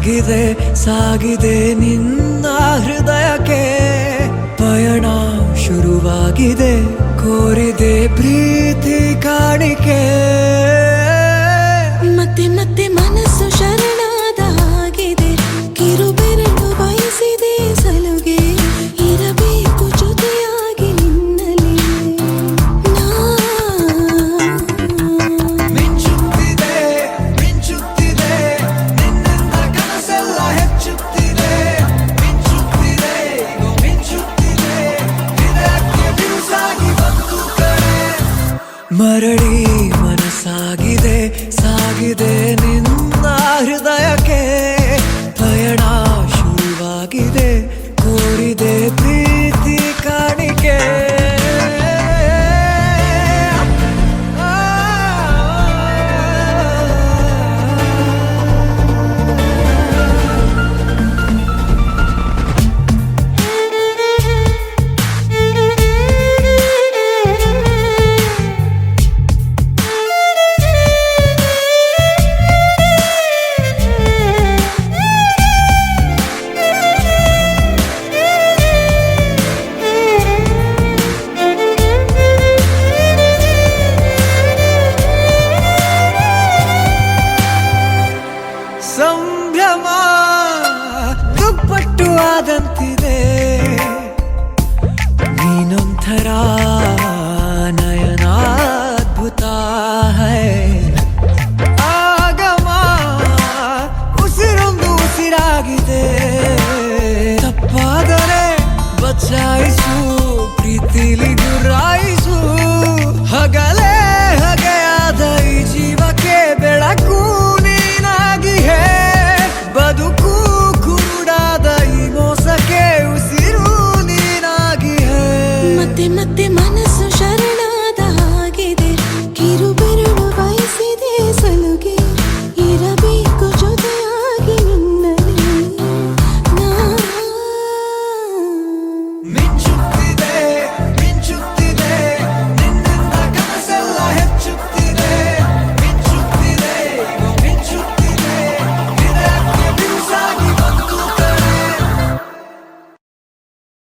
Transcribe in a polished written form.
ಸಾಗಿದೆ ಸಾಗಿದೆ ನಿನ್ನ ಹೃದಯಕ್ಕೆ ಪಯಣ ಶುರುವಾಗಿದೆ ಕೋರಿದೆ ಪ್ರೀತಿ ಕಾಣಿಕೆ ಮತ್ತೆ ಮತ್ತೆ ಮನಸ್ಸು ಶರಣಾದ ಹಾಗಿದೆ ಕಿರುಬೆರಳು ಬಯಸಿದೆ ಸಲುಗೆ ಇರಬೇಕು ಜೊತೆಯಾಗಿ ನಿನ್ನಲ್ಲಿ ಮಿಂಚುತ್ತಿದೆ ಮಿಂಚುತ್ತಿದೆ ನಿನ್ನಿಂದ ಕನಸೆಲ್ಲ ಹೆಚ್ಚುತ್ತಿದೆ ಮಿಂಚುತ್ತಿದೆ ಮಿಂಚುತ್ತಿದೆ ಹೃದಯಕ್ಕೆ ಬಿರುಸಾಗಿ ಬಂತು ಕಡೆ ಮರಳಿ ಮನಸ್ಸಾಗಿದೆ ಸಾಗಿದೆ ನಿನ್ನ ಹೃದಯಕ್ಕೆ ಪಯಣ ಶುರುವಾಗಿದೆ ಕೋರಿದೆ ಪ್ರೀತಿ ಕಾಣಿಕೆ ಸಂಭ್ರಮ ದುಪ್ಪಟ್ಟು ಆದಂತಿದೆ ನೀನೊಂಥರ ನಯನಾದ್ಭುತ ಹೈ ಆಗಮ ಉಸಿರೊಂದು ಉಸಿರಾಗಿದೆ ತಪ್ಪಾದರೆ ಬಚಾಯಿಸು ಪ್ರೀತಿಲಿ ಗುರಾಯಿಸು ಹಗಲೇ ಹಗೆಯಾದ ಈ ಜೀವಕ್ಕೆ ಬೆಳಕು ನೀನಾಗಿಯೇ ಬದುಕು ಕೂಡಾದ ಈ ಮೋಸಕ್ಕೆ ಉಸಿರು ನೀನಾಗಿಯೇ ಮತ್ತೆ ಮತ್ತೆ ಮನಸ್ಸು ಶರಣ